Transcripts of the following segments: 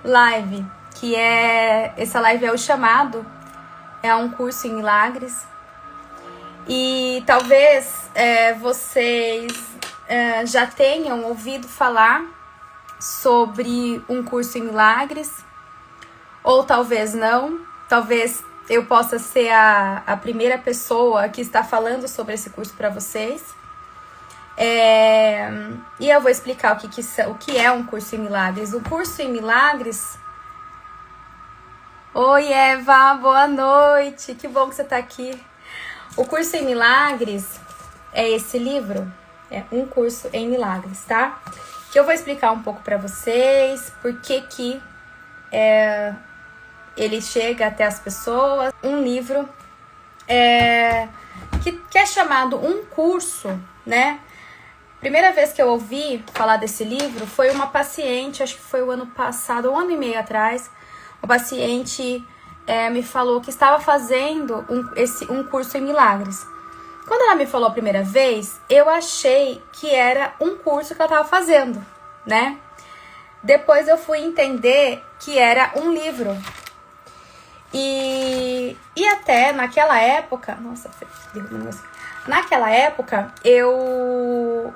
live, que essa live é o chamado, é um curso em milagres. E talvez vocês já tenham ouvido falar sobre um curso em milagres, ou talvez não. Talvez eu possa ser a primeira pessoa que está falando sobre esse curso para vocês. E eu vou explicar o que é um curso em milagres. O curso em milagres... Oi, Eva, boa noite, que bom que você está aqui. O curso em milagres é esse livro, é um curso em milagres, tá? Que eu vou explicar um pouco para vocês, por que ele chega até as pessoas. Um livro que é chamado um curso, né? Primeira vez que eu ouvi falar desse livro foi uma paciente, acho que foi o ano passado, 1 ano e meio atrás. Uma paciente me falou que estava fazendo um curso em milagres. Quando ela me falou a primeira vez, eu achei que era um curso que ela estava fazendo, né? Depois eu fui entender que era um livro. E até naquela época... Nossa, naquela época, eu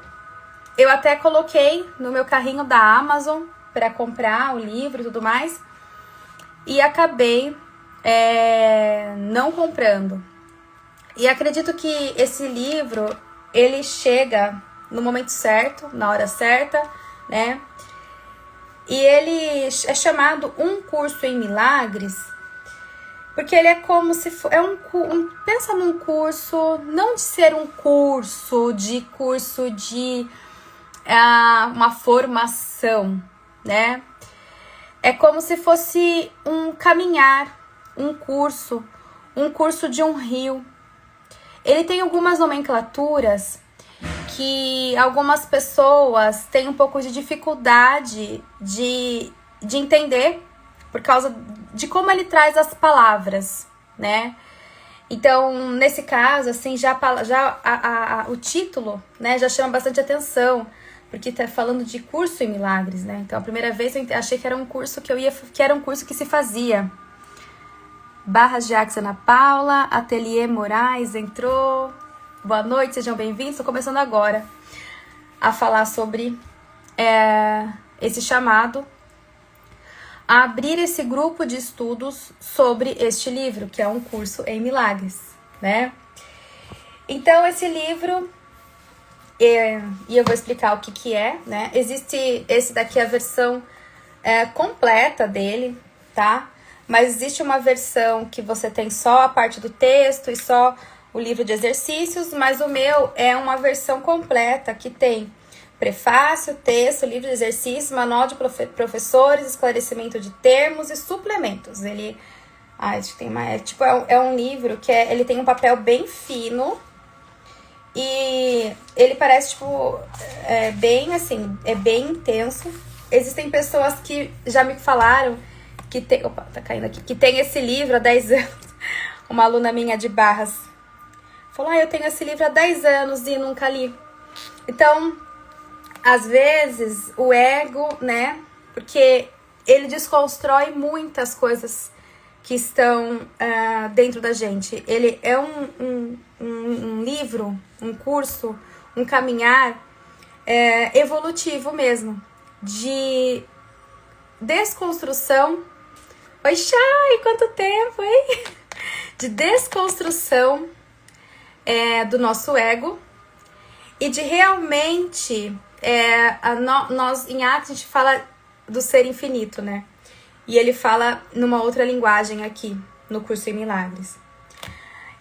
até coloquei no meu carrinho da Amazon para comprar o livro e tudo mais. E acabei não comprando. E acredito que esse livro, ele chega no momento certo, na hora certa, né? E ele é chamado um curso em milagres, porque ele é como se fosse... pensa num curso, não de ser um curso de uma formação, né? É como se fosse um caminhar, um curso de um rio. Ele tem algumas nomenclaturas que algumas pessoas têm um pouco de dificuldade de entender, por causa de como ele traz as palavras, né? Então, nesse caso, assim, o título, né, já chama bastante atenção, porque tá falando de curso em milagres, né? Então, a primeira vez eu achei que era um curso que era um curso que se fazia. Barras de Axia Ana Paula, Ateliê Moraes entrou. Boa noite, sejam bem-vindos. Estou começando agora a falar sobre esse chamado, a abrir esse grupo de estudos sobre este livro, que é um curso em milagres, né? Então, esse livro... E eu vou explicar o que é, né? Existe esse daqui, a versão completa dele, tá? Mas existe uma versão que você tem só a parte do texto e só o livro de exercícios, mas o meu é uma versão completa que tem prefácio, texto, livro de exercícios, manual de professores, esclarecimento de termos e suplementos. Ele acho que tem mais, é um livro que ele tem um papel bem fino. E ele parece, bem assim, é bem intenso. Existem pessoas que já me falaram que tem... Opa, tá caindo aqui. Que tem esse livro há 10 anos. Uma aluna minha de Barras falou, eu tenho esse livro há 10 anos e nunca li. Então, às vezes, o ego, né? Porque ele desconstrói muitas coisas que estão dentro da gente. Ele é um livro, um curso, um caminhar evolutivo mesmo, de desconstrução. Oi, Chay, quanto tempo, hein? De desconstrução do nosso ego e de realmente, nós em Axis a gente fala do ser infinito, né? E ele fala numa outra linguagem aqui, no curso em milagres.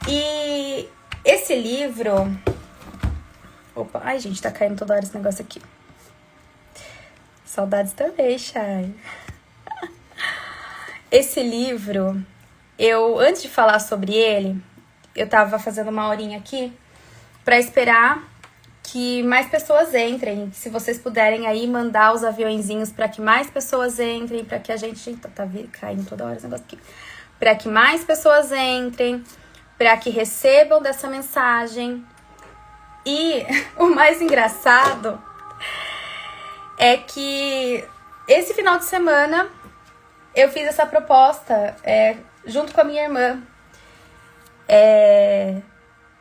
E esse livro... Opa, ai gente, tá caindo toda hora esse negócio aqui. Saudades também, Chay. Esse livro, antes de falar sobre ele, eu tava fazendo uma horinha aqui pra esperar que mais pessoas entrem. Se vocês puderem aí mandar os aviõezinhos para que mais pessoas entrem, para que a gente... Tá caindo toda hora esse negócio aqui. Para que mais pessoas entrem, para que recebam dessa mensagem. E o mais engraçado é que esse final de semana eu fiz essa proposta junto com a minha irmã.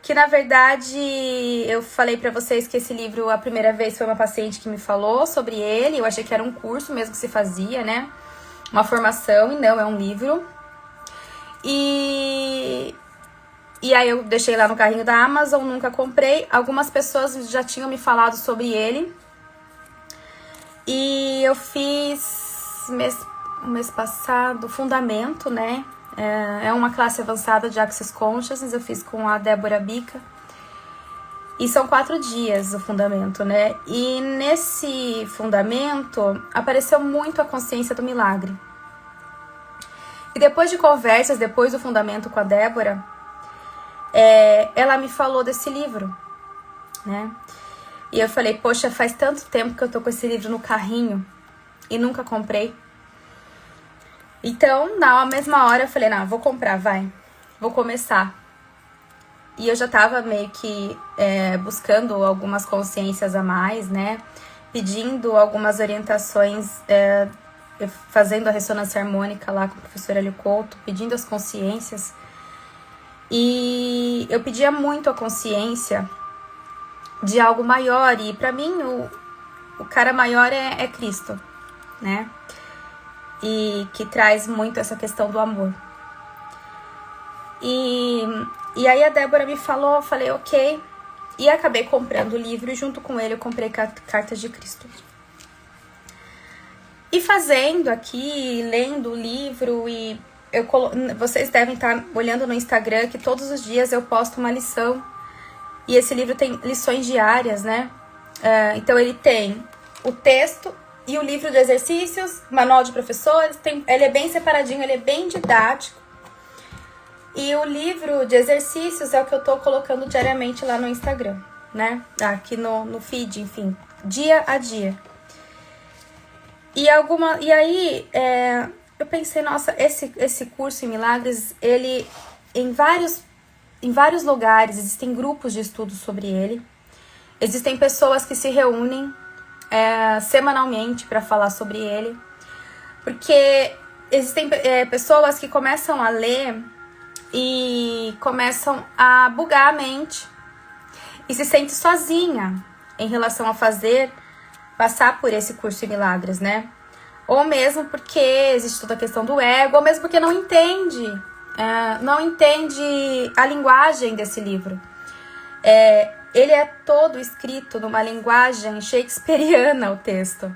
Que na verdade eu falei pra vocês que esse livro, a primeira vez foi uma paciente que me falou sobre ele. Eu achei que era um curso mesmo que se fazia, né? Uma formação, e não, é um livro. E aí eu deixei lá no carrinho da Amazon, nunca comprei. Algumas pessoas já tinham me falado sobre ele. E eu fiz mês passado, Fundamento, né? É uma classe avançada de Access Consciousness, eu fiz com a Débora Bica. E são 4 dias o Fundamento, né? E nesse Fundamento apareceu muito a consciência do milagre. E depois de conversas, depois do Fundamento com a Débora, ela me falou desse livro, né? E eu falei, poxa, faz tanto tempo que eu tô com esse livro no carrinho e nunca comprei. Então, na mesma hora eu falei, não, vou comprar, vou começar. E eu já tava meio que buscando algumas consciências a mais, né? Pedindo algumas orientações, fazendo a ressonância harmônica lá com a professora Helio Couto, pedindo as consciências. E eu pedia muito a consciência de algo maior. E pra mim, o cara maior é Cristo, né? E que traz muito essa questão do amor. E aí a Débora me falou, eu falei, ok. E acabei comprando o livro e junto com ele eu comprei Cartas de Cristo. E fazendo aqui, lendo o livro, e vocês devem estar olhando no Instagram que todos os dias eu posto uma lição. E esse livro tem lições diárias, né? Então ele tem o texto e o livro de exercícios, manual de professores, ele é bem separadinho, ele é bem didático. E o livro de exercícios é o que eu tô colocando diariamente lá no Instagram, né? Aqui no feed, enfim, dia a dia. E aí, eu pensei, nossa, esse curso em milagres, ele, em vários lugares, existem grupos de estudo sobre ele. Existem pessoas que se reúnem semanalmente para falar sobre ele, porque existem pessoas que começam a ler e começam a bugar a mente e se sente sozinha em relação a passar por esse curso em milagres, né? Ou mesmo porque existe toda a questão do ego, ou mesmo porque não entende a linguagem desse livro. Ele é todo escrito numa linguagem shakespeariana, o texto.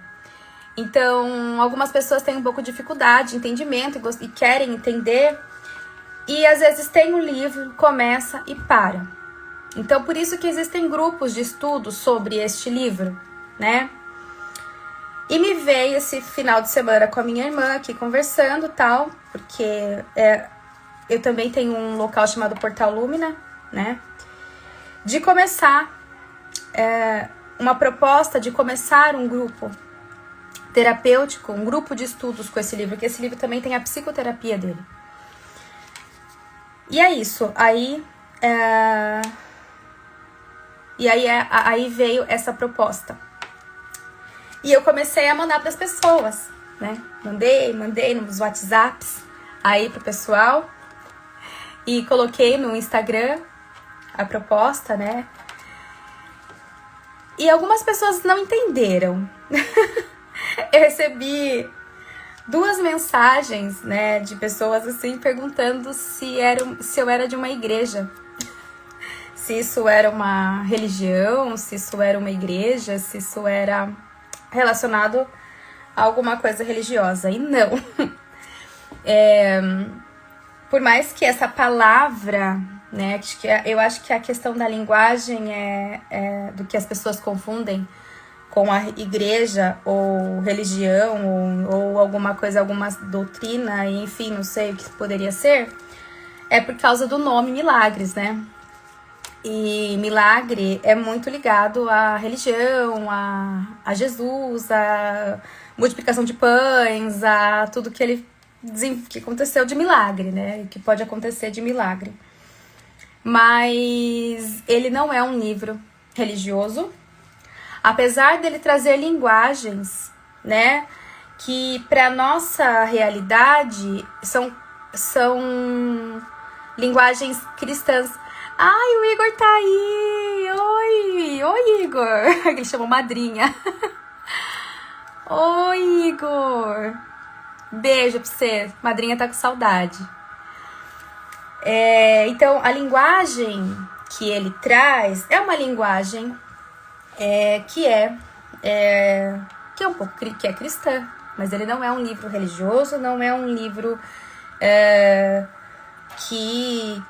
Então, algumas pessoas têm um pouco de dificuldade de entendimento e querem entender. E às vezes tem um livro, começa e para. Então, por isso que existem grupos de estudo sobre este livro, né? E me veio esse final de semana com a minha irmã aqui conversando e tal, porque eu também tenho um local chamado Portal Lumina, né? De começar uma proposta de começar um grupo terapêutico, um grupo de estudos com esse livro, que esse livro também tem a psicoterapia dele. E é isso, aí veio essa proposta. E eu comecei a mandar para as pessoas, né? Mandei nos WhatsApps aí pro pessoal e coloquei no Instagram a proposta, né? E algumas pessoas não entenderam. Eu recebi 2 mensagens, né, de pessoas assim perguntando se eu era de uma igreja. Se isso era uma religião, se isso era uma igreja, se isso era relacionado a alguma coisa religiosa. E não. Por mais que essa palavra, né, eu acho que a questão da linguagem do que as pessoas confundem com a igreja ou religião ou alguma coisa, alguma doutrina, enfim, não sei o que poderia ser, é por causa do nome Milagres, né? E milagre é muito ligado à religião, a Jesus, a multiplicação de pães, a tudo que aconteceu de milagre, né? Que pode acontecer de milagre. Mas ele não é um livro religioso, apesar dele trazer linguagens, né? que para nossa realidade são linguagens cristãs. Ai, o Igor tá aí! Oi, Igor! Ele chamou madrinha. Oi, Igor! Beijo pra você. Madrinha tá com saudade. Então, a linguagem que ele traz é uma linguagem que é um pouco que é cristã, mas ele não é um livro religioso, não é um livro que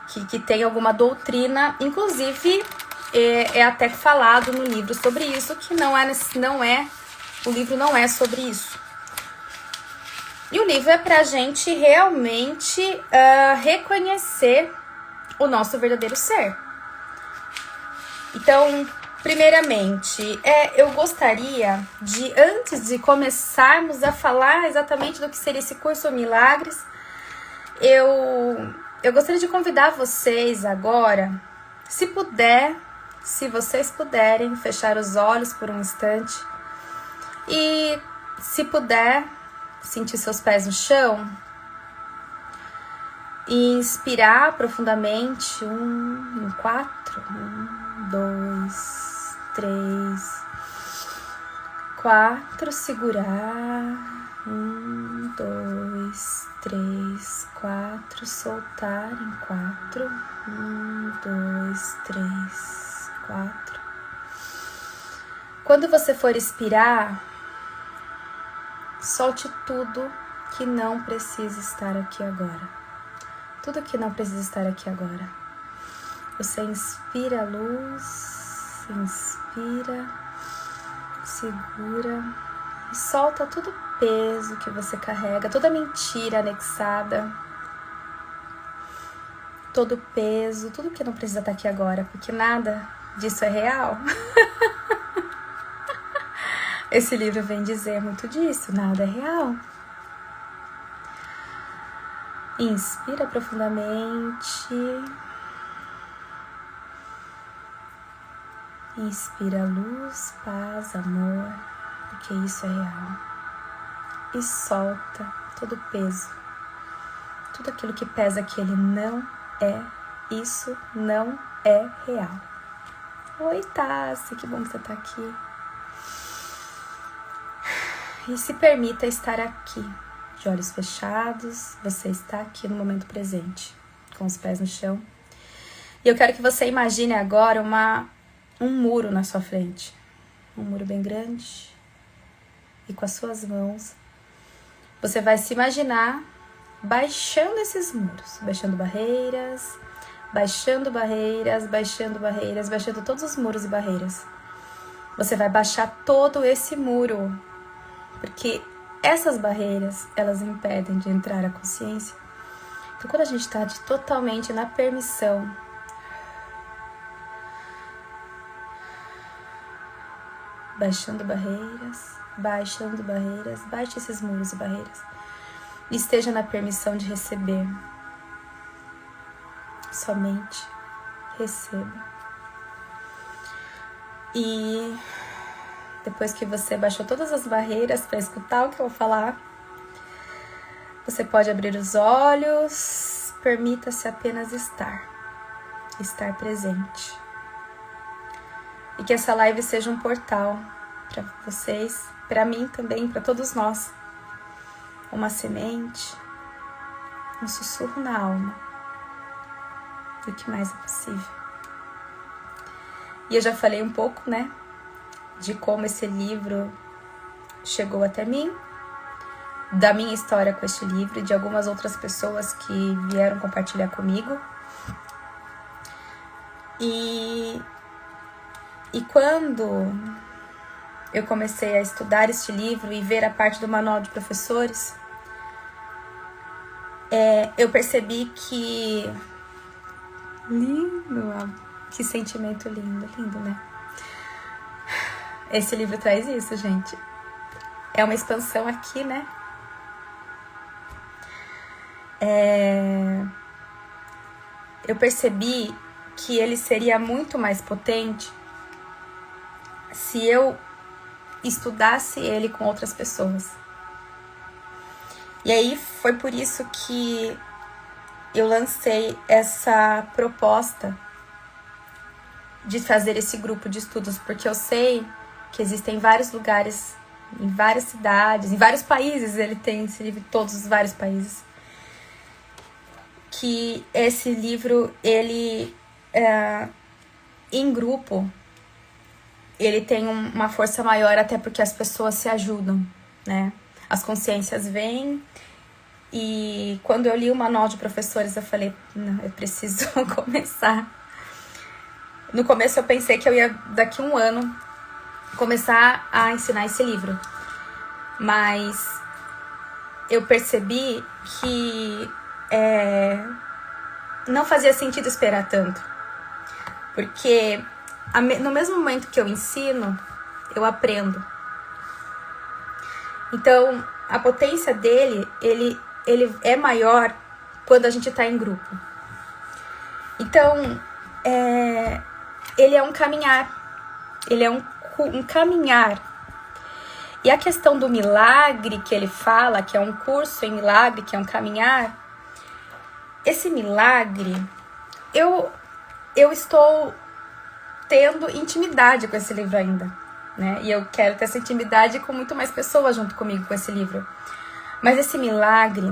tem alguma doutrina. Inclusive, é até falado no livro sobre isso, que o livro não é sobre isso. E o livro é pra gente realmente reconhecer o nosso verdadeiro ser. Então, primeiramente, eu gostaria de, antes de começarmos a falar exatamente do que seria esse curso Milagres, eu gostaria de convidar vocês agora, se vocês puderem, fechar os olhos por um instante e, se puder, sentir seus pés no chão e inspirar profundamente. 4, 2, 3, 4, segurar, 2, 3, 4, soltar em 4, 2, 3, 4. Quando você for expirar, solte tudo que não precisa estar aqui agora. Tudo que não precisa estar aqui agora. Você inspira a luz, inspira, segura e solta todo o peso que você carrega, toda mentira anexada, todo o peso, tudo que não precisa estar aqui agora, porque nada disso é real. Esse livro vem dizer muito disso, nada é real. Inspira profundamente. Inspira luz, paz, amor, porque isso é real. E solta todo o peso. Tudo aquilo que pesa que ele não é, isso não é real. Oi, Tassi, que bom que você tá aqui. E se permita estar aqui, de olhos fechados. Você está aqui no momento presente, com os pés no chão. E eu quero que você imagine agora um muro na sua frente. Um muro bem grande. E com as suas mãos, você vai se imaginar baixando esses muros. Baixando barreiras, baixando barreiras, baixando barreiras, baixando todos os muros e barreiras. Você vai baixar todo esse muro. Porque essas barreiras, elas impedem de entrar a consciência. Então, quando a gente está totalmente na permissão, baixando barreiras, baixe esses muros e barreiras. E esteja na permissão de receber. Somente receba. E depois que você baixou todas as barreiras para escutar o que eu vou falar, você pode abrir os olhos, permita-se apenas estar presente. E que essa live seja um portal para vocês, para mim também, para todos nós. Uma semente, um sussurro na alma do que mais é possível. E eu já falei um pouco, né, de como esse livro chegou até mim, da minha história com este livro e de algumas outras pessoas que vieram compartilhar comigo. E quando eu comecei a estudar este livro e ver a parte do manual de professores, eu percebi que... Lindo! Que sentimento lindo, lindo, né? Esse livro traz isso, gente. É uma expansão aqui, né? Eu percebi que ele seria muito mais potente se eu estudasse ele com outras pessoas. E aí foi por isso que eu lancei essa proposta de fazer esse grupo de estudos, porque eu sei que existem vários lugares, em várias cidades, em vários países, ele tem esse livro em todos os vários países, que esse livro, ele, em grupo, ele tem uma força maior, até porque as pessoas se ajudam, né? As consciências vêm, e quando eu li o manual de professores, eu falei, não, eu preciso começar. No começo eu pensei que eu ia, daqui a um ano, começar a ensinar esse livro. Mas eu percebi que não fazia sentido esperar tanto. Porque no mesmo momento que eu ensino, eu aprendo. Então, a potência dele, ele é maior quando a gente está em grupo. Então, ele é um caminhar. Ele é um caminhar. E a questão do milagre que ele fala, que é um curso em milagre, que é um caminhar, esse milagre, eu estou tendo intimidade com esse livro ainda, né? E eu quero ter essa intimidade com muito mais pessoas junto comigo com esse livro. Mas esse milagre,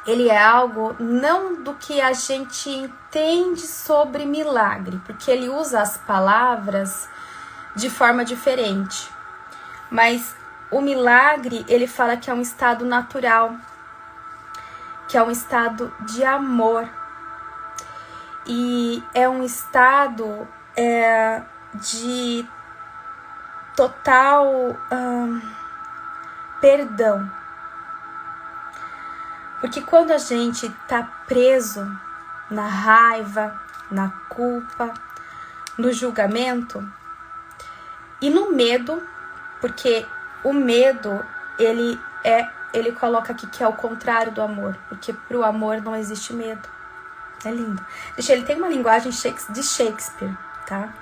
ele é algo não do que a gente entende sobre milagre, porque ele usa as palavras de forma diferente. Mas o milagre, ele fala que é um estado natural, que é um estado de amor. E é um estado de total perdão. Porque quando a gente tá preso na raiva, na culpa, no julgamento e no medo, porque o medo, ele coloca aqui que é o contrário do amor, porque pro amor não existe medo. É lindo. Ele tem uma linguagem de Shakespeare, tá?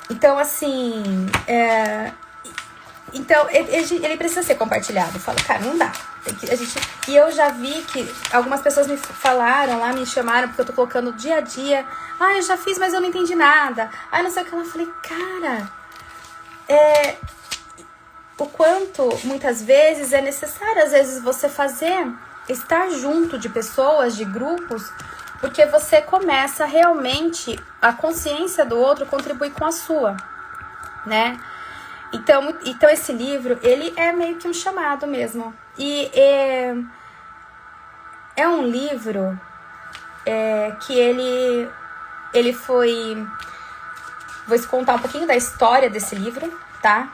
Então, assim, então ele precisa ser compartilhado. Eu falo, cara, não dá. E eu já vi que algumas pessoas me falaram lá, me chamaram, porque eu tô colocando dia a dia. Ah, eu já fiz, mas eu não entendi nada. Ah, não sei o que. Eu falei, cara, o quanto muitas vezes é necessário, às vezes, você estar junto de pessoas, de grupos, porque você começa realmente, a consciência do outro contribui com a sua, né? Então esse livro, ele é meio que um chamado mesmo. E é um livro que ele foi... Vou contar um pouquinho da história desse livro, tá?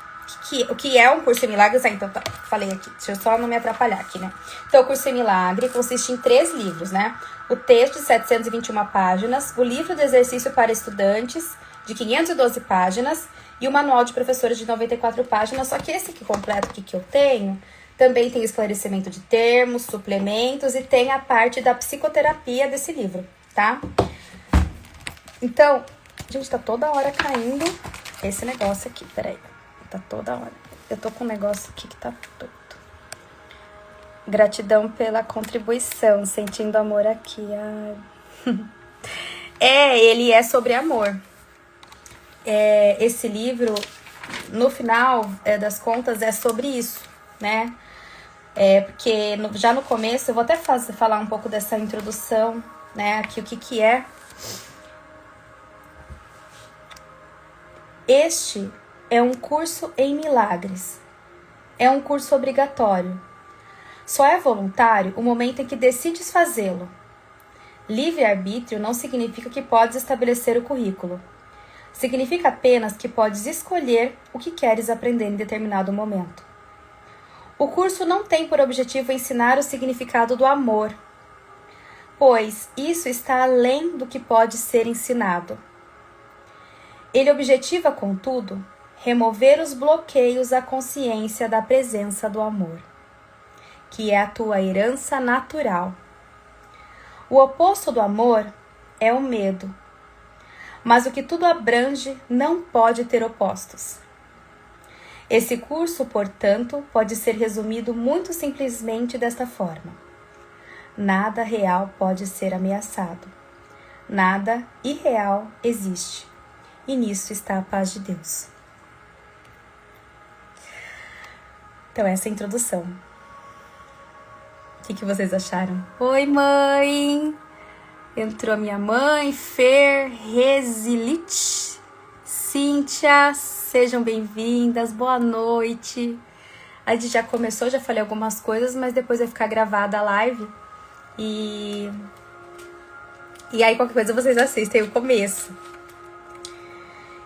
O que é um curso em milagres? Então, tá, falei aqui, deixa eu só não me atrapalhar aqui, né? Então, o curso em milagre consiste em 3 livros, né? O texto de 721 páginas, o livro de exercício para estudantes, de 512 páginas, e o manual de professores de 94 páginas. Só que esse aqui completo aqui que eu tenho, também tem esclarecimento de termos, suplementos, e tem a parte da psicoterapia desse livro, tá? Então, gente, tá toda hora caindo esse negócio aqui, peraí. Tá toda hora. Eu tô com um negócio aqui que tá todo. Gratidão pela contribuição, sentindo amor aqui. Ele é sobre amor. Esse livro, no final das contas, é sobre isso, né? Porque já no começo, eu vou até falar um pouco dessa introdução, né? Aqui, o que é. Este é um curso em milagres. É um curso obrigatório. Só é voluntário o momento em que decides fazê-lo. Livre-arbítrio não significa que podes estabelecer o currículo. Significa apenas que podes escolher o que queres aprender em determinado momento. O curso não tem por objetivo ensinar o significado do amor, pois isso está além do que pode ser ensinado. Ele objetiva, contudo, remover os bloqueios à consciência da presença do amor, que é a tua herança natural. O oposto do amor é o medo, mas o que tudo abrange não pode ter opostos. Esse curso, portanto, pode ser resumido muito simplesmente desta forma: nada real pode ser ameaçado. Nada irreal existe. E nisso está a paz de Deus. Então, essa é a introdução. O que vocês acharam? Oi, mãe! Entrou a minha mãe, Fer, Resilite, Cíntia, sejam bem-vindas, boa noite. A gente já começou, já falei algumas coisas, mas depois vai ficar gravada a live. E aí qualquer coisa vocês assistem o começo.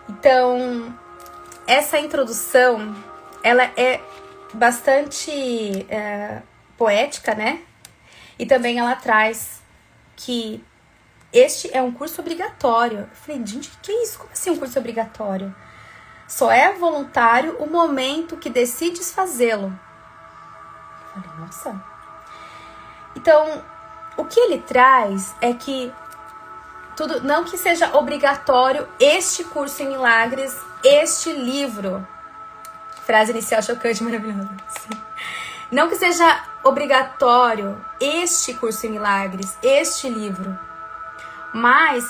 Então, essa introdução, ela é bastante poética, né? E também ela traz que este é um curso obrigatório. Eu falei, gente, o que é isso? Como assim um curso obrigatório? Só é voluntário o momento que decides fazê-lo. Eu falei, nossa. Então, o que ele traz é que tudo, não que seja obrigatório este curso em milagres, este livro. Frase inicial chocante, maravilhosa. Sim. Não que seja obrigatório este curso em milagres, este livro. Mas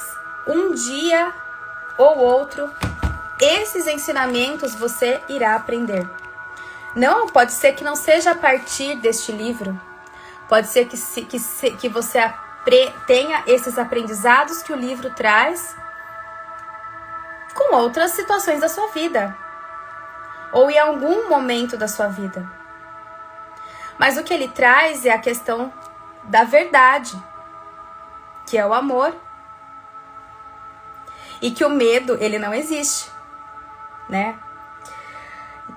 um dia ou outro, esses ensinamentos você irá aprender. Não, pode ser que não seja a partir deste livro. Pode ser que você tenha esses aprendizados que o livro traz com outras situações da sua vida. Ou em algum momento da sua vida. Mas o que ele traz é a questão da verdade, que é o amor. E que o medo, ele não existe, né?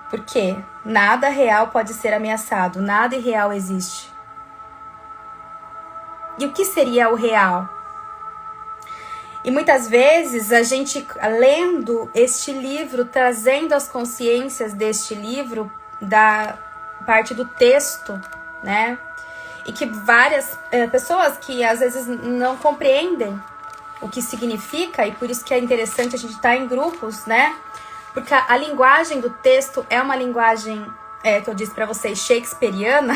Porque nada real pode ser ameaçado, nada irreal existe. E o que seria o real? E muitas vezes a gente, lendo este livro, trazendo as consciências deste livro, da parte do texto, né? E que várias pessoas que às vezes não compreendem o que significa, e por isso que é interessante a gente estar em grupos, né? Porque a linguagem do texto é uma linguagem, que eu disse para vocês, shakespeariana.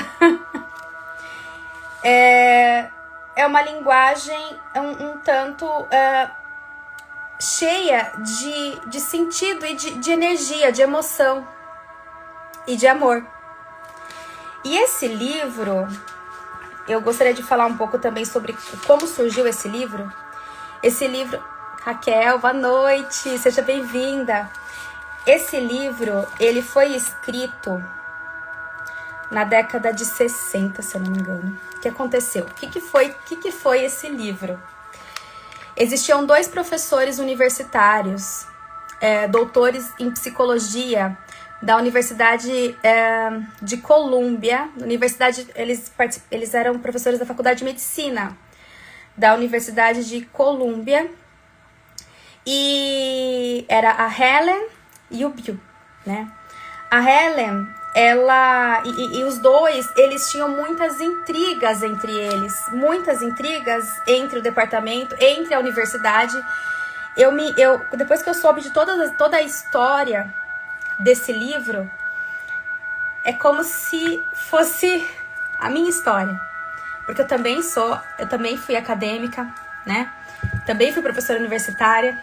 É uma linguagem um tanto cheia de sentido e de energia, de emoção e de amor. E esse livro, eu gostaria de falar um pouco também sobre como surgiu esse livro. Esse livro, Raquel, boa noite, seja bem-vinda. Esse livro, ele foi escrito na década de 60, se eu não me engano. O que aconteceu? O que foi esse livro? Existiam 2 professores universitários, doutores em psicologia, da Universidade de Colômbia. Eles eram professores da Faculdade de Medicina da Universidade de Colômbia. E era a Helen e o Bill, né? A Helen, ela e os dois, eles tinham muitas intrigas entre eles, muitas intrigas entre o departamento, entre a universidade. Depois que eu soube de toda a história desse livro, é como se fosse a minha história, porque eu também fui acadêmica, né? Também fui professora universitária.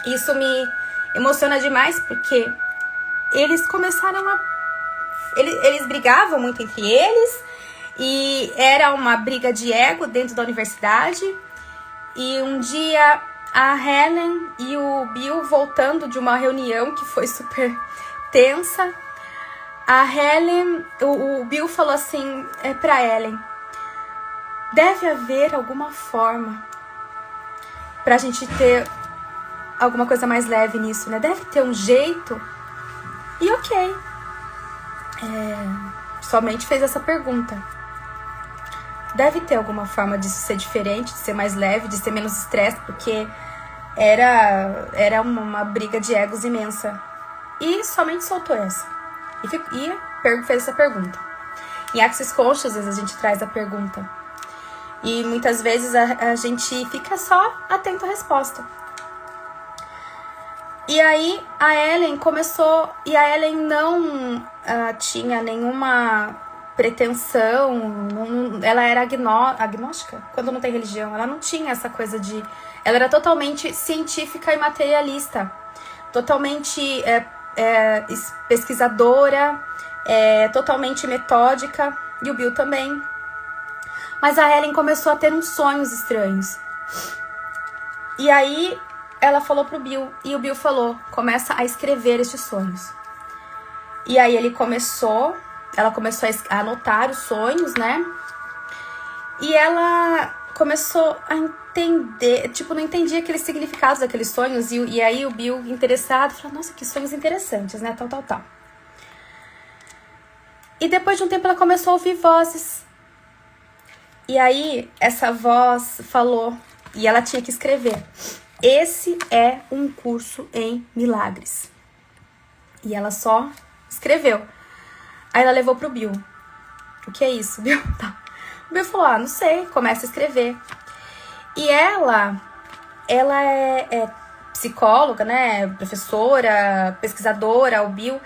Isso me emociona demais, porque eles começaram eles brigavam muito entre eles, e era uma briga de ego dentro da universidade. E um dia a Helen e o Bill, voltando de uma reunião que foi super tensa, a Helen, o Bill falou assim pra Helen: deve haver alguma forma pra gente ter alguma coisa mais leve nisso, né? Deve ter um jeito. E ok. Somente fez essa pergunta. Deve ter alguma forma disso ser diferente, de ser mais leve, de ser menos estresse, porque era uma briga de egos imensa. E somente soltou essa. E fez essa pergunta. Em Access Conscious, às vezes a gente traz a pergunta. E muitas vezes a gente fica só atento à resposta. E aí a Ellen começou, e a Ellen não tinha nenhuma pretensão, ela era agnóstica, quando não tem religião, ela não tinha essa coisa de... Ela era totalmente científica e materialista, totalmente pesquisadora, totalmente metódica, e o Bill também. Mas a Ellen começou a ter uns sonhos estranhos. E aí ela falou pro Bill, e o Bill falou, começa a escrever estes sonhos. E aí ela começou a anotar os sonhos, né? E ela começou a entender, tipo, não entendia aqueles significados daqueles sonhos. E aí o Bill, interessado, falou, nossa, que sonhos interessantes, né? Tal. E depois de um tempo ela começou a ouvir vozes. E aí essa voz falou, e ela tinha que escrever, esse é um curso em milagres. E ela só escreveu. Aí ela levou pro Bill. O que é isso, Bill? Tá. O Bill falou, não sei, começa a escrever. E ela é psicóloga, né, professora, pesquisadora, o Bill.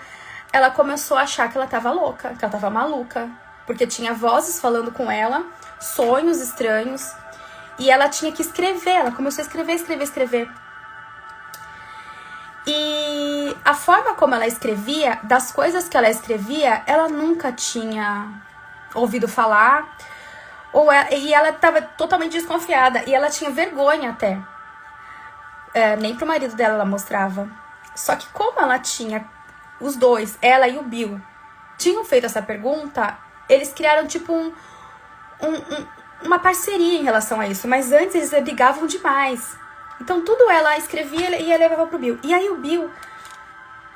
Ela começou a achar que ela tava louca, que ela tava maluca. Porque tinha vozes falando com ela, sonhos estranhos. E ela tinha que escrever, ela começou a escrever. E a forma como ela escrevia, das coisas que ela escrevia, ela nunca tinha ouvido falar. E ela estava totalmente desconfiada. E ela tinha vergonha até. Nem pro marido dela ela mostrava. Só que como ela tinha, os dois, ela e o Bill, tinham feito essa pergunta, eles criaram tipo uma parceria em relação a isso. Mas antes eles brigavam demais. Então tudo ela escrevia e levava pro Bill. E aí o Bill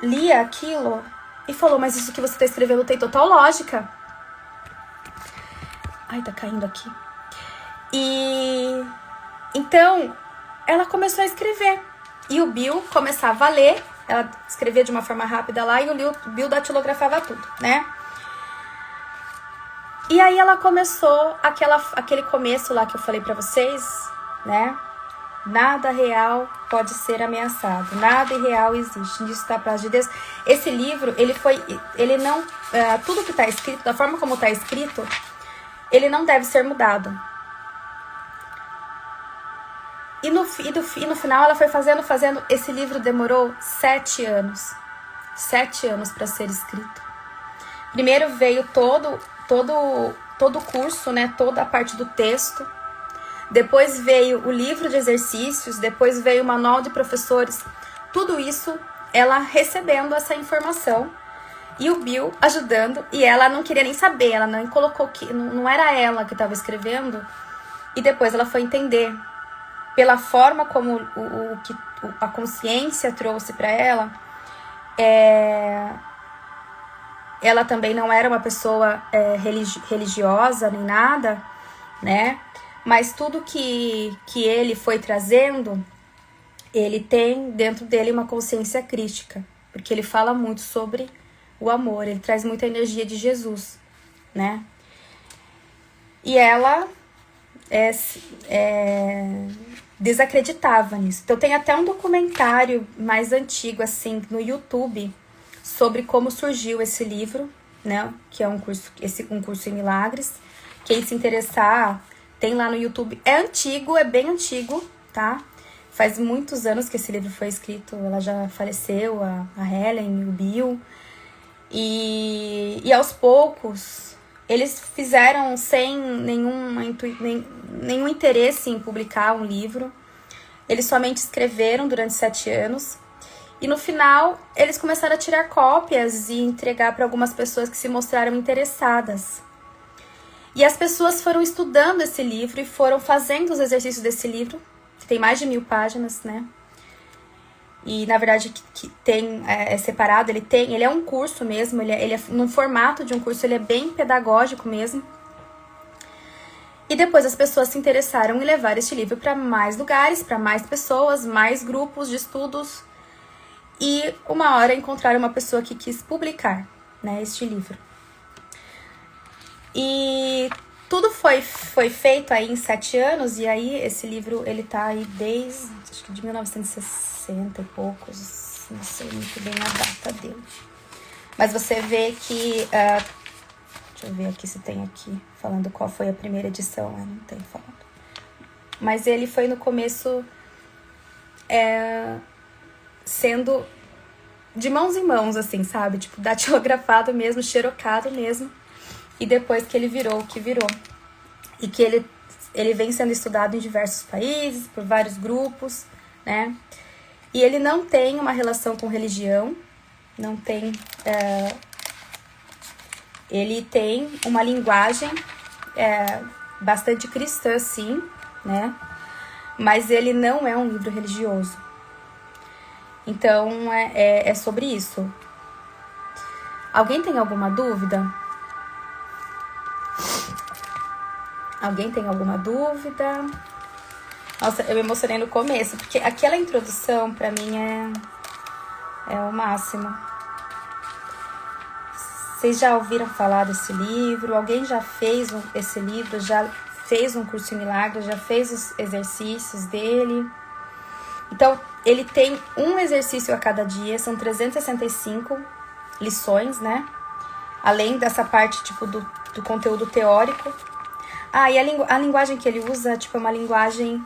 lia aquilo e falou, mas isso que você tá escrevendo tem total lógica. Ai, tá caindo aqui. E então ela começou a escrever. E o Bill começava a ler. Ela escrevia de uma forma rápida lá e o Bill datilografava tudo, né? E aí ela começou aquele começo lá que eu falei pra vocês, né? Nada real pode ser ameaçado. Nada irreal existe. Nisso está a paz de Deus. Esse livro, ele não... tudo que está escrito, da forma como está escrito, ele não deve ser mudado. E no final ela foi fazendo. Esse livro demorou 7 anos. 7 anos para ser escrito. Primeiro veio todo o curso, né? Toda a parte do texto. Depois veio o livro de exercícios, depois veio o manual de professores. Tudo isso, ela recebendo essa informação. E o Bill ajudando. E ela não queria nem saber, ela não colocou que não era ela que estava escrevendo. E depois ela foi entender. Pela forma como a consciência trouxe para ela. Ela também não era uma pessoa religiosa nem nada, né? Mas tudo que ele foi trazendo, ele tem dentro dele uma consciência crítica. Porque ele fala muito sobre o amor, ele traz muita energia de Jesus, né? E ela desacreditava nisso. Então tem até um documentário mais antigo, assim, no YouTube, sobre como surgiu esse livro, né? Que é um curso em milagres. Quem se interessar... Tem lá no YouTube. É antigo, é bem antigo, tá? Faz muitos anos que esse livro foi escrito. Ela já faleceu, a Helen, o Bill. E aos poucos, eles fizeram sem nenhum interesse em publicar um livro. Eles somente escreveram durante 7 anos. E no final, eles começaram a tirar cópias e entregar para algumas pessoas que se mostraram interessadas. E as pessoas foram estudando esse livro e foram fazendo os exercícios desse livro, que tem mais de 1000 páginas, né? E, na verdade, que tem, é separado, ele é um curso mesmo, ele é num formato de um curso, ele é bem pedagógico mesmo. E depois as pessoas se interessaram em levar este livro para mais lugares, para mais pessoas, mais grupos de estudos. E uma hora encontraram uma pessoa que quis publicar, né, este livro. E tudo foi feito aí em 7 anos, e aí esse livro, ele tá aí desde, acho que de 1960 e poucos, não sei muito bem a data dele. Mas você vê que... deixa eu ver aqui se tem aqui, falando qual foi a primeira edição. Não tem falando. Mas ele foi no começo sendo de mãos em mãos, assim, sabe? Tipo, datilografado mesmo, xerocado mesmo. E depois que ele virou o que virou. E que ele vem sendo estudado em diversos países, por vários grupos, né? E ele não tem uma relação com religião, não tem... ele tem uma linguagem bastante cristã, sim, né? Mas ele não é um livro religioso. Então, é sobre isso. Alguém tem alguma dúvida? Alguém tem alguma dúvida? Nossa, eu me emocionei no começo, porque aquela introdução, pra mim, é o máximo. Vocês já ouviram falar desse livro? Alguém já fez esse livro? Já fez um curso em milagres? Já fez os exercícios dele? Então, ele tem um exercício a cada dia. São 365 lições, né? Além dessa parte, tipo, do conteúdo teórico. E a linguagem que ele usa, tipo, é uma linguagem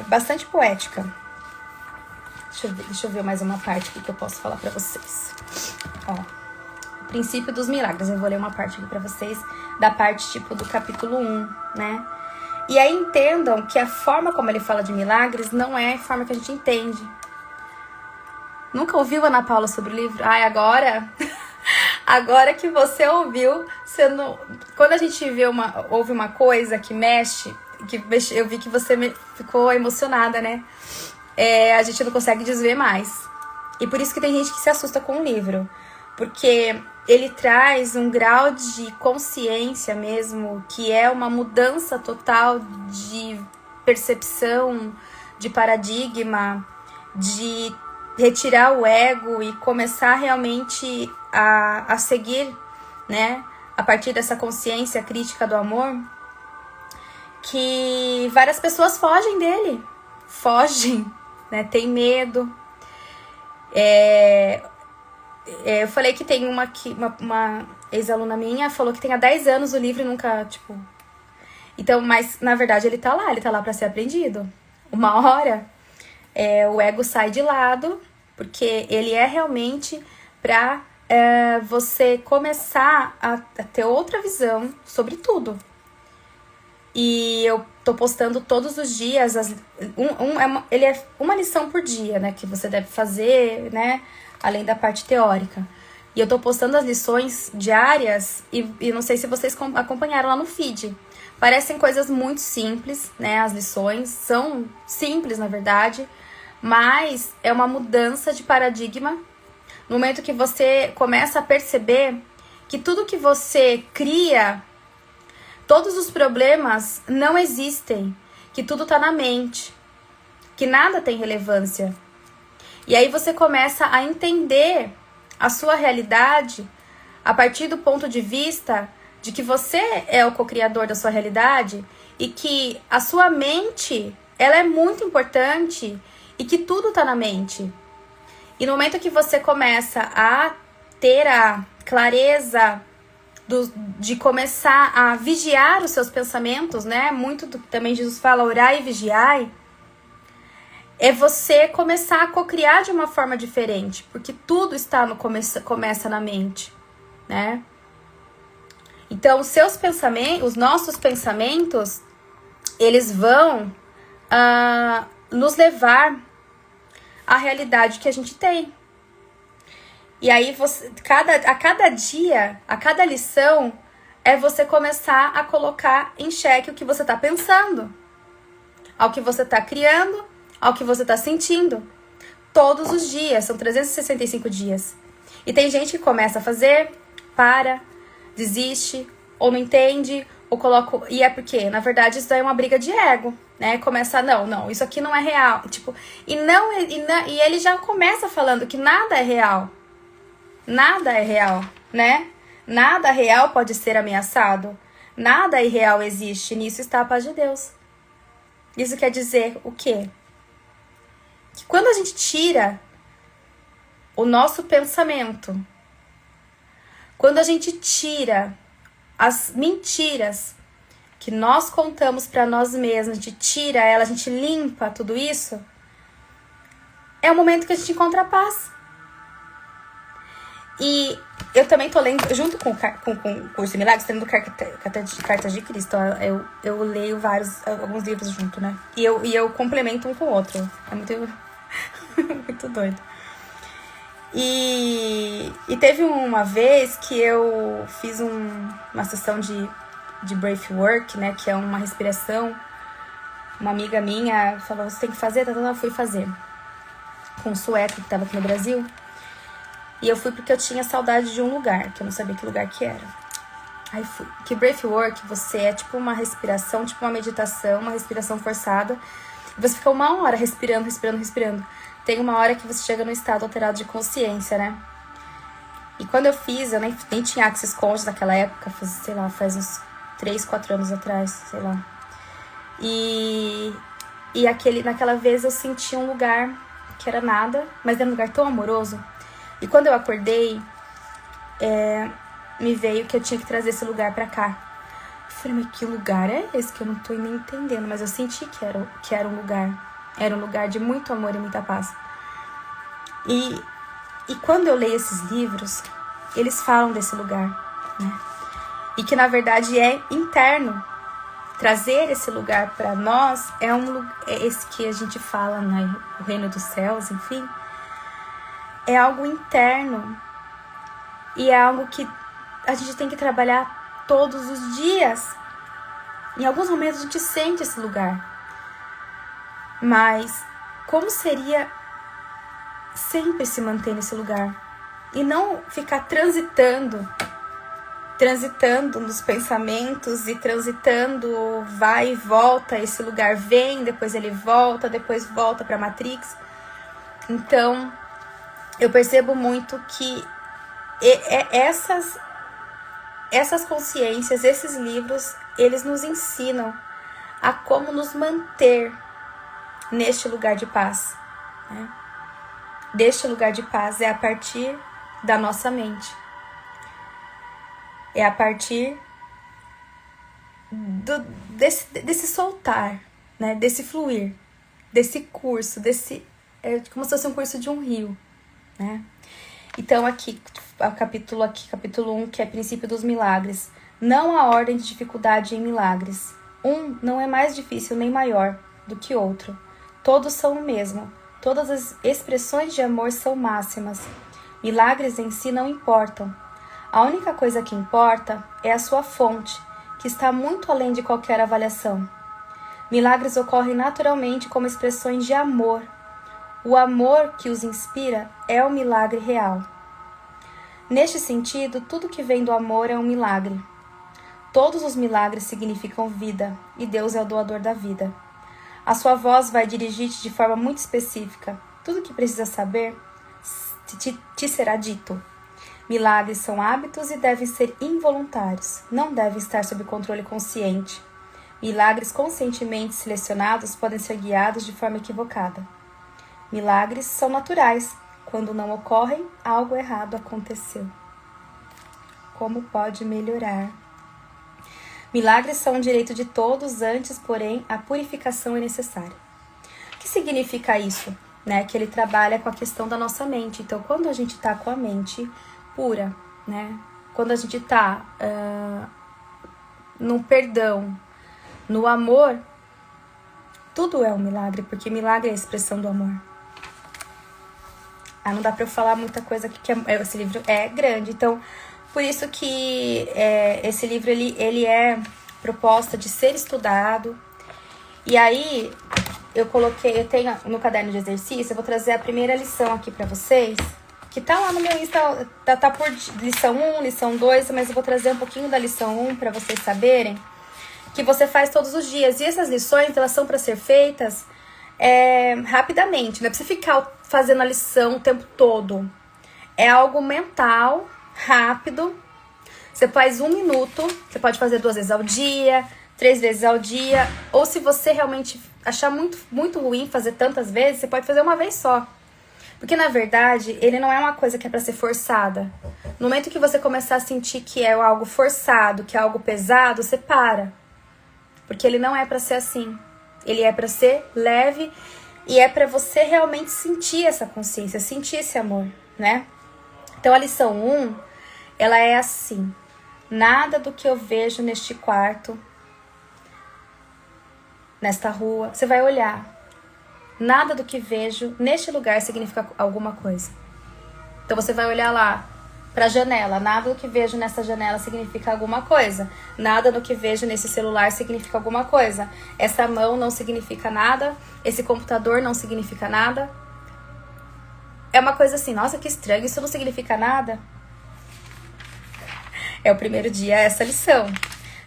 bastante poética. Deixa eu ver mais uma parte aqui que eu posso falar pra vocês. O princípio dos milagres. Eu vou ler uma parte aqui pra vocês, da parte, tipo, do capítulo 1, né? E aí entendam que a forma como ele fala de milagres não é a forma que a gente entende. Nunca ouviu, Ana Paula, sobre o livro? Agora... Agora que você ouviu, quando a gente ouve uma coisa que mexe, eu vi que você ficou emocionada, né? A gente não consegue desver mais. E por isso que tem gente que se assusta com o livro. Porque ele traz um grau de consciência mesmo, que é uma mudança total de percepção, de paradigma, de retirar o ego e começar realmente a seguir, né, a partir dessa consciência crítica do amor, que várias pessoas fogem dele, né, tem medo. Eu falei que tem uma ex-aluna minha falou que tem há 10 anos o livro e nunca, tipo... Então, mas na verdade ele tá lá pra ser aprendido. Uma hora... o ego sai de lado, porque ele é realmente para você começar a ter outra visão sobre tudo. E eu tô postando todos os dias, ele é uma lição por dia, né, que você deve fazer, né, além da parte teórica. E eu tô postando as lições diárias e não sei se vocês acompanharam lá no feed. Parecem coisas muito simples, né, as lições são simples, na verdade, mas é uma mudança de paradigma no momento que você começa a perceber que tudo que você cria, todos os problemas não existem, que tudo tá na mente, que nada tem relevância. E aí você começa a entender a sua realidade a partir do ponto de vista de que você é o co-criador da sua realidade e que a sua mente, ela é muito importante e que tudo tá na mente. E no momento que você começa a ter a clareza de começar a vigiar os seus pensamentos, né? Muito do que também Jesus fala, orai e vigiai, é você começar a cocriar de uma forma diferente, porque tudo está começa na mente, né? Então, os nossos pensamentos, eles vão nos levar à realidade que a gente tem. E aí, a cada dia, a cada lição, é você começar a colocar em xeque o que você está pensando, ao que você está criando, ao que você está sentindo. Todos os dias, são 365 dias. E tem gente que começa a fazer, desiste, ou não entende, ou coloca... E é porque, na verdade, isso daí é uma briga de ego, né? Começa, não, isso aqui não é real. Tipo, e ele já começa falando que nada é real. Nada é real, né? Nada real pode ser ameaçado. Nada irreal existe. Nisso está a paz de Deus. Isso quer dizer o quê? que quando a gente tira o nosso pensamento, quando a gente tira as mentiras que nós contamos para nós mesmos, a gente tira ela, a gente limpa tudo isso, é o momento que a gente encontra a paz. E eu também tô lendo, junto com o curso de milagres, tô lendo Cartas de Cristo. Eu leio alguns livros junto, né? E eu complemento um com o outro. É muito, muito doido. E teve uma vez que eu fiz uma sessão de breathwork, né? Que é uma respiração. Uma amiga minha falou, você tem que fazer, eu fui fazer. Com um sueco que tava aqui no Brasil. E eu fui porque eu tinha saudade de um lugar, que eu não sabia que lugar que era. Aí fui. Que breathwork, você é tipo uma respiração, tipo uma meditação, uma respiração forçada. Você fica 1 hora respirando. Tem uma hora que você chega num estado alterado de consciência, né? E quando eu fiz, eu nem tinha Access Conscious naquela época, faz uns 3, 4 anos atrás, sei lá. E naquela vez eu senti um lugar que era nada, mas era um lugar tão amoroso. E quando eu acordei, me veio que eu tinha que trazer esse lugar pra cá. Eu falei, mas que lugar é esse que eu não tô nem entendendo? Mas eu senti que era um lugar. Era um lugar de muito amor e muita paz. E quando eu leio esses livros, eles falam desse lugar, né? E que na verdade é interno. Trazer esse lugar pra nós é esse que a gente fala, né? O reino dos céus, enfim. É algo interno e é algo que a gente tem que trabalhar todos os dias. Em alguns momentos a gente sente esse lugar. Mas como seria sempre se manter nesse lugar? E não ficar transitando nos pensamentos e transitando, vai e volta, esse lugar vem, depois ele volta, depois volta para a Matrix. Então, eu percebo muito que essas consciências, esses livros, eles nos ensinam a como nos manter neste lugar de paz, né? Deste lugar de paz é a partir da nossa mente. É a partir desse soltar, né? Desse fluir, desse curso, é como se fosse um curso de um rio, né? Então aqui, capítulo 1, que é princípio dos milagres. Não há ordem de dificuldade em milagres. Um não é mais difícil nem maior do que outro. Todos são o mesmo. Todas as expressões de amor são máximas. Milagres em si não importam. A única coisa que importa é a sua fonte, que está muito além de qualquer avaliação. Milagres ocorrem naturalmente como expressões de amor. O amor que os inspira é o milagre real. Neste sentido, tudo que vem do amor é um milagre. Todos os milagres significam vida, e Deus é o doador da vida. A sua voz vai dirigir-te de forma muito específica. Tudo o que precisa saber te será dito. Milagres são hábitos e devem ser involuntários, não devem estar sob controle consciente. Milagres conscientemente selecionados podem ser guiados de forma equivocada. Milagres são naturais. Quando não ocorrem, algo errado aconteceu. Como pode melhorar? Milagres são um direito de todos, antes, porém, a purificação é necessária. O que significa isso? Né? Que ele trabalha com a questão da nossa mente. Então, quando a gente está com a mente pura, né? Quando a gente está no perdão, no amor, tudo é um milagre, porque milagre é a expressão do amor. Não dá pra eu falar muita coisa aqui, que esse livro é grande. Então, por isso que esse livro ele é proposta de ser estudado. E aí, eu tenho no caderno de exercício, eu vou trazer a primeira lição aqui pra vocês, que tá lá no meu Insta, tá por lição 1, lição 2, mas eu vou trazer um pouquinho da lição 1 pra vocês saberem, que você faz todos os dias. E essas lições, elas são pra ser feitas rapidamente, não é pra você ficar fazendo a lição o tempo todo. É algo mental, rápido. Você faz 1 minuto, você pode fazer 2 vezes ao dia, 3 vezes ao dia. Ou se você realmente achar muito, muito ruim fazer tantas vezes, você pode fazer uma vez só. Porque, na verdade, ele não é uma coisa que é pra ser forçada. No momento que você começar a sentir que é algo forçado, que é algo pesado, você para. Porque ele não é pra ser assim. Ele é pra ser leve e é pra você realmente sentir essa consciência, sentir esse amor, né? Então, a lição 1, ela é assim. Nada do que eu vejo neste quarto, nesta rua, você vai olhar. Nada do que vejo neste lugar significa alguma coisa. Então você vai olhar lá pra janela. Nada do que vejo nessa janela significa alguma coisa. Nada do que vejo nesse celular significa alguma coisa. Essa mão não significa nada. Esse computador não significa nada. É uma coisa assim, nossa, que estranho, isso não significa nada. É o primeiro dia essa lição.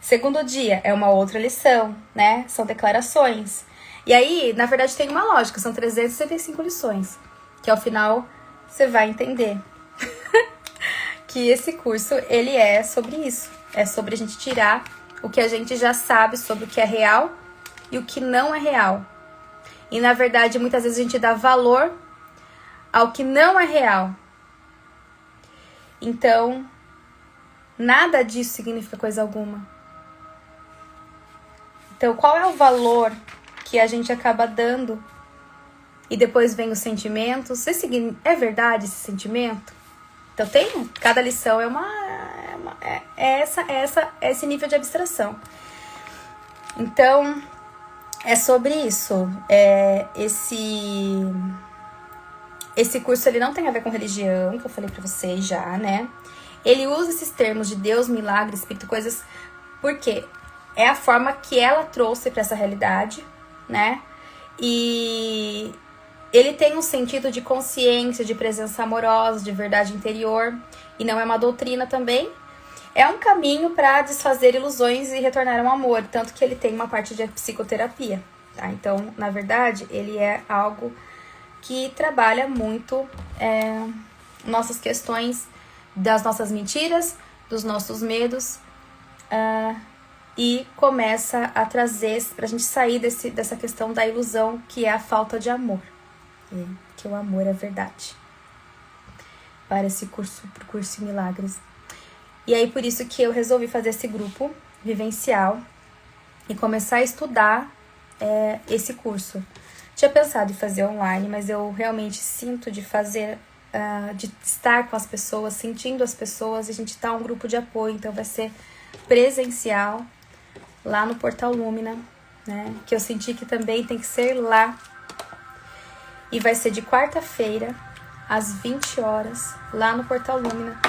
Segundo dia é uma outra lição, né? São declarações. E aí, na verdade, tem uma lógica, são 365 lições, que ao final você vai entender que esse curso, ele é sobre isso. É sobre a gente tirar o que a gente já sabe sobre o que é real e o que não é real. E, na verdade, muitas vezes a gente dá valor ao que não é real. Então, nada disso significa coisa alguma. Então, qual é o valor que a gente acaba dando? E depois vem os sentimentos. É verdade esse sentimento? Então cada lição é esse nível de abstração. Então, é sobre isso. Esse curso, ele não tem a ver com religião, que eu falei pra vocês já, né? Ele usa esses termos de Deus, milagre, espírito, coisas, porque é a forma que ela trouxe pra essa realidade, né? E ele tem um sentido de consciência, de presença amorosa, de verdade interior, e não é uma doutrina também. É um caminho para desfazer ilusões e retornar ao amor, tanto que ele tem uma parte de psicoterapia, tá? Então, na verdade, ele é algo que trabalha muito nossas questões das nossas mentiras, dos nossos medos, e começa a trazer pra gente sair dessa questão da ilusão, que é a falta de amor. Que o amor é verdade. Para esse curso, pro curso de milagres. E aí, por isso que eu resolvi fazer esse grupo vivencial e começar a estudar esse curso. Tinha pensado em fazer online, mas eu realmente sinto de fazer, de estar com as pessoas, sentindo as pessoas, e a gente tá um grupo de apoio, então vai ser presencial, lá no Portal Lumina, né? Que eu senti que também tem que ser lá. E vai ser de quarta-feira, às 20 horas, lá no Portal Lumina.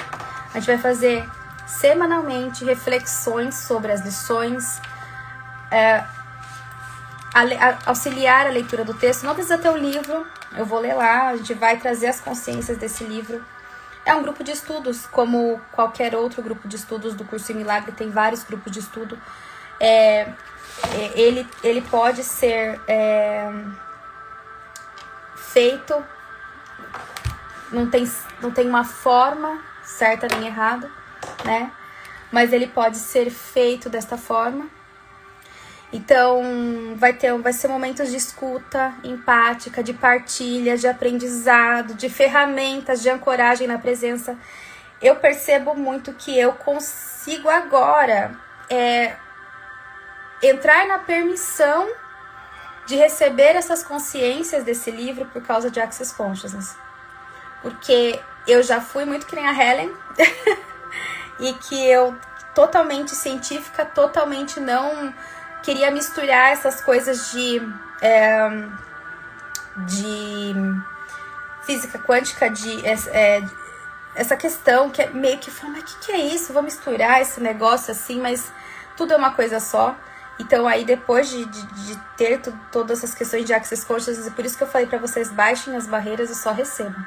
A gente vai fazer semanalmente reflexões sobre as lições, auxiliar a leitura do texto. Não precisa ter o livro, eu vou ler lá, a gente vai trazer as consciências desse livro. É um grupo de estudos, como qualquer outro grupo de estudos do curso em Milagre, tem vários grupos de estudo. Ele pode ser feito, não tem uma forma certa nem errada, né? Mas ele pode ser feito desta forma. Então, vai ser momentos de escuta empática, de partilha, de aprendizado, de ferramentas de ancoragem na presença. Eu percebo muito que eu consigo agora entrar na permissão de receber essas consciências desse livro por causa de Access Consciousness. Porque eu já fui muito que nem a Helen e que eu, totalmente científica, totalmente não queria misturar essas coisas de física quântica, essa questão que é meio que fala, mas o que é isso? Vou misturar esse negócio assim, mas tudo é uma coisa só. Então aí depois de ter todas essas questões de Access Consciousness, é por isso que eu falei pra vocês, baixem as barreiras e só recebam.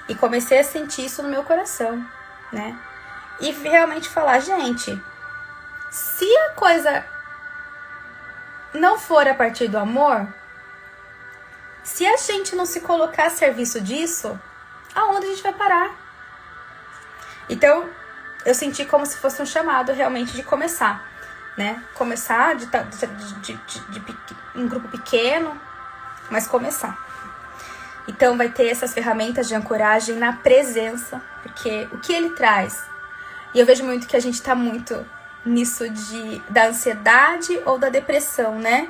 E comecei a sentir isso no meu coração, né? E realmente falar, gente, se a coisa não for a partir do amor, se a gente não se colocar a serviço disso, aonde a gente vai parar? Então, eu senti como se fosse um chamado realmente de começar. né? Começar em grupo pequeno, mas começar. Então vai ter essas ferramentas de ancoragem na presença, porque o que ele traz, e eu vejo muito que a gente tá muito nisso da ansiedade ou da depressão, né?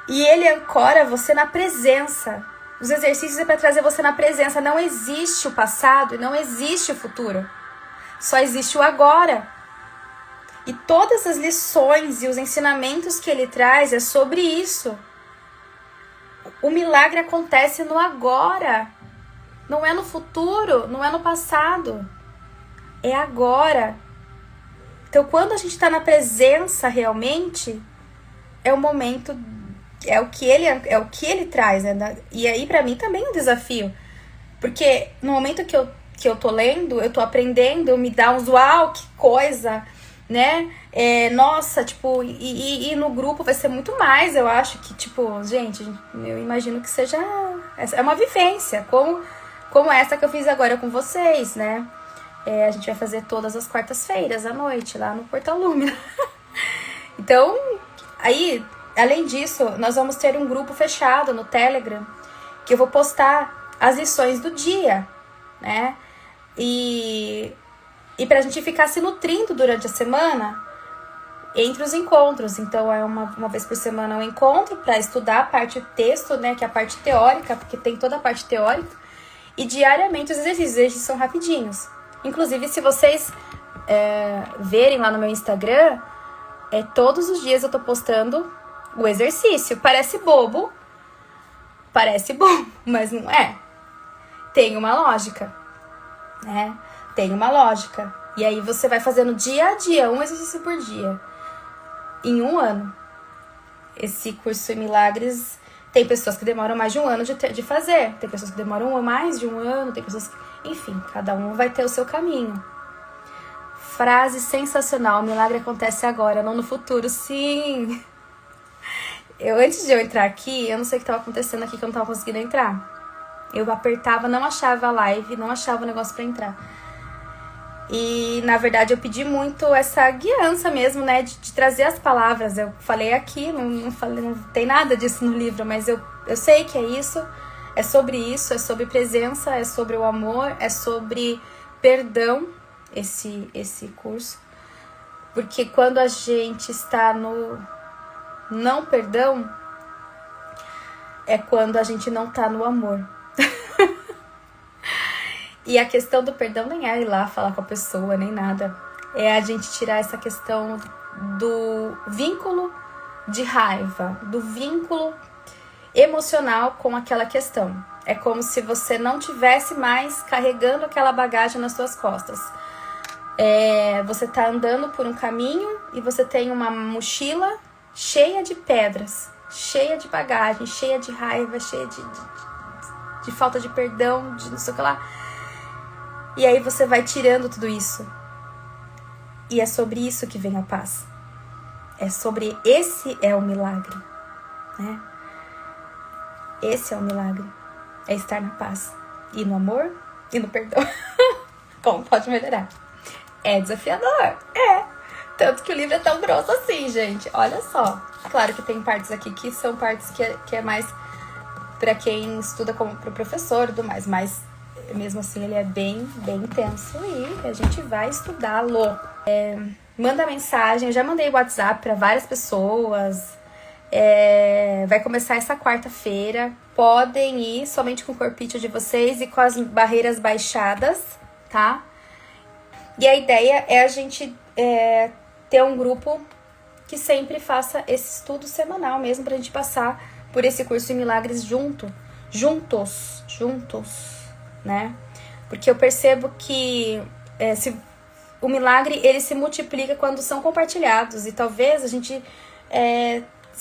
E ele ancora você na presença. Os exercícios é para trazer você na presença. Não existe o passado e não existe o futuro. Só existe o agora. E todas as lições e os ensinamentos que ele traz é sobre isso. O milagre acontece no agora. Não é no futuro, não é no passado. É agora. Então, quando a gente está na presença realmente, é o momento, é o que ele traz, né? E aí, para mim, também é um desafio. Porque no momento que eu tô lendo, eu tô aprendendo, eu me dá uns uau, que coisa, né? Nossa, tipo, e no grupo vai ser muito mais, eu acho que, tipo, gente, eu imagino que seja, é uma vivência, como essa que eu fiz agora com vocês, né? A gente vai fazer todas as quartas-feiras à noite, lá no Portal Lumina. Então, aí, além disso, nós vamos ter um grupo fechado no Telegram, que eu vou postar as lições do dia, né? E pra gente ficar se nutrindo durante a semana entre os encontros. Então, é uma vez por semana um encontro para estudar a parte do texto, né? Que é a parte teórica, porque tem toda a parte teórica. E diariamente os exercícios são rapidinhos. Inclusive, se vocês verem lá no meu Instagram, todos os dias eu tô postando o exercício. Parece bobo, mas não é. Tem uma lógica, né? Tem uma lógica. E aí você vai fazendo dia a dia, um exercício por dia. Em um ano. Esse curso em Milagres, tem pessoas que demoram mais de um ano de fazer. Tem pessoas que demoram mais de um ano, tem pessoas que... Enfim, cada um vai ter o seu caminho. Frase sensacional, o milagre acontece agora, não no futuro. Sim! Antes de eu entrar aqui, eu não sei o que estava acontecendo aqui, que eu não estava conseguindo entrar. Eu apertava, não achava a live, não achava o negócio para entrar. E, na verdade, eu pedi muito essa guiança mesmo, né, de trazer as palavras. Eu falei aqui, não tem nada disso no livro, mas eu sei que é isso. É sobre presença, é sobre o amor, é sobre perdão, esse curso. Porque quando a gente está no não perdão, é quando a gente não tá no amor. E a questão do perdão nem é ir lá falar com a pessoa, nem nada. É a gente tirar essa questão do vínculo de raiva, do vínculo emocional com aquela questão. É como se você não tivesse mais carregando aquela bagagem nas suas costas. Você tá andando por um caminho e você tem uma mochila cheia de pedras, cheia de bagagem, cheia de raiva, cheia de falta de perdão, de não sei o que lá. E aí você vai tirando tudo isso. E é sobre isso que vem a paz. Esse é o milagre, né? Esse é o milagre. É estar na paz. E no amor e no perdão. Como pode melhorar? É desafiador. Tanto que o livro é tão grosso assim, gente. Olha só. Claro que tem partes aqui que são partes que é mais pra quem estuda como pro professor e tudo mais. Mas mesmo assim ele é bem, bem intenso. E a gente vai estudá-lo. Manda mensagem. Eu já mandei WhatsApp pra várias pessoas. Vai começar essa quarta-feira. Podem ir somente com o corpite de vocês e com as barreiras baixadas, tá? E a ideia é a gente ter um grupo que sempre faça esse estudo semanal mesmo, pra gente passar por esse curso em Milagres juntos, né? Porque eu percebo que o milagre, ele se multiplica quando são compartilhados, e talvez a gente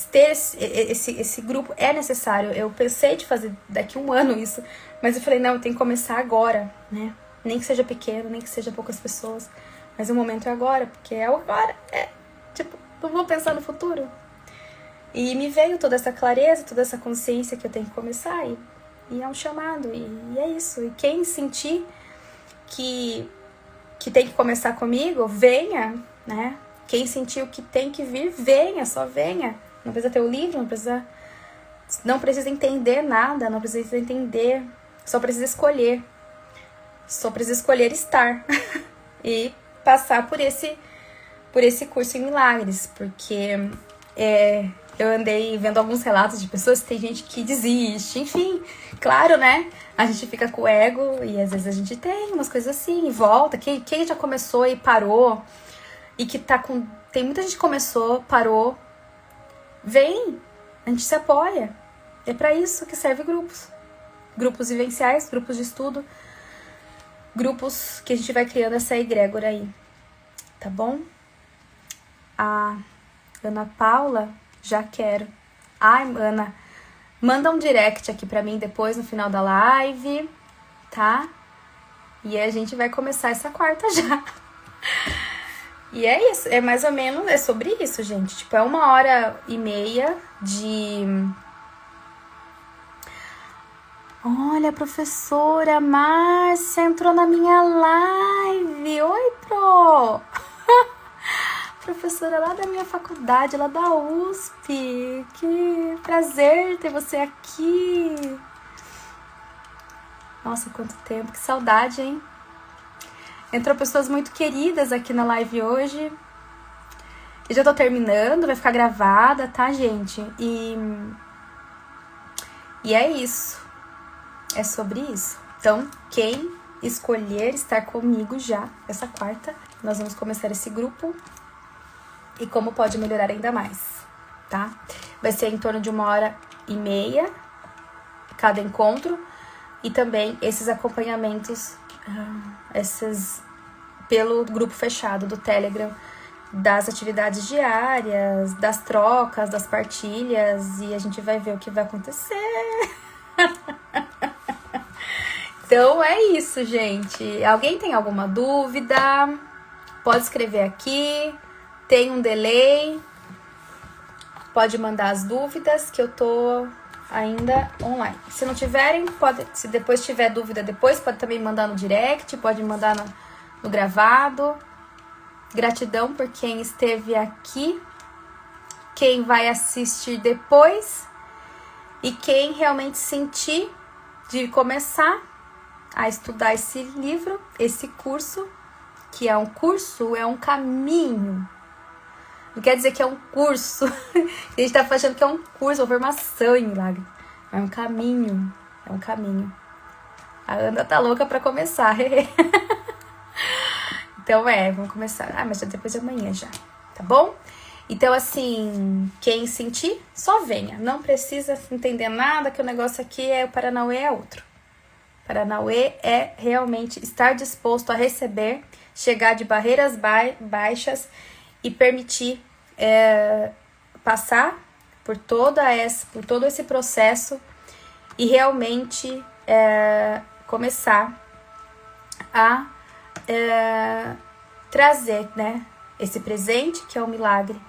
ter esse grupo é necessário. Eu pensei de fazer daqui um ano isso, mas eu falei, não, tem que começar agora, né? Nem que seja pequeno, nem que seja poucas pessoas, mas o momento é agora, porque é agora, tipo, não vou pensar no futuro. E me veio toda essa clareza, toda essa consciência que eu tenho que começar, e é um chamado, e é isso. E quem sentir que tem que começar comigo, venha, né? Quem sentiu que tem que vir, venha, só venha. Não precisa ter o livro, não precisa entender nada, não precisa entender, só precisa escolher. Só precisa escolher estar e passar por esse curso em milagres, porque eu andei vendo alguns relatos de pessoas que tem gente que desiste, enfim, claro, né? A gente fica com o ego e às vezes a gente tem umas coisas assim e volta. Quem já começou e parou e que tá com... Tem muita gente que começou, parou, vem, a gente se apoia. É pra isso que serve grupos. Grupos vivenciais, grupos de estudo, grupos que a gente vai criando essa egrégora aí, tá bom? A Ana Paula, já quero. Ai, Ana, manda um direct aqui pra mim depois no final da live, tá? E a gente vai começar essa quarta já. E é isso, é mais ou menos, é sobre isso, gente. Tipo, é 1h30 de... Olha, a professora Márcia entrou na minha live. Oi, Pro! Professora lá da minha faculdade, lá da USP. Que prazer ter você aqui. Nossa, quanto tempo, que saudade, hein? Entrou pessoas muito queridas aqui na live hoje. E já tô terminando, vai ficar gravada, tá, gente? E é isso. É sobre isso. Então, quem escolher estar comigo já essa quarta, nós vamos começar esse grupo e como pode melhorar ainda mais, tá? Vai ser em torno de 1h30 cada encontro e também esses acompanhamentos, pelo grupo fechado do Telegram, das atividades diárias, das trocas, das partilhas, e a gente vai ver o que vai acontecer. Então é isso, gente. Alguém tem alguma dúvida? Pode escrever aqui. Tem um delay. Pode mandar as dúvidas que eu tô ainda online. Se não tiverem, se depois tiver dúvida depois, pode também mandar no direct, pode mandar no gravado. Gratidão por quem esteve aqui, quem vai assistir depois e quem realmente sentir de começar a estudar esse livro, esse curso, que é um curso, é um caminho. Não quer dizer que é um curso. A gente tá achando que é um curso, uma formação em milagre. É um caminho, é um caminho. A Ana tá louca pra começar. Então vamos começar. Mas já depois de amanhã já, tá bom? Então assim, quem sentir, só venha. Não precisa entender nada, que o negócio aqui o Paranauê é outro. Paranauê é realmente estar disposto a receber, chegar de barreiras baixas e permitir passar por todo esse processo e realmente começar a trazer, né, esse presente que é o milagre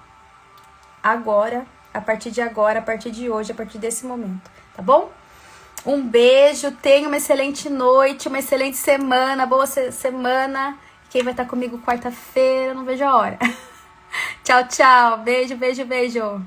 agora, a partir de hoje, a partir desse momento, tá bom? Um beijo, tenha uma excelente noite, uma excelente semana, boa semana. Quem vai estar comigo quarta-feira, não vejo a hora. Tchau, tchau. Beijo, beijo, beijo.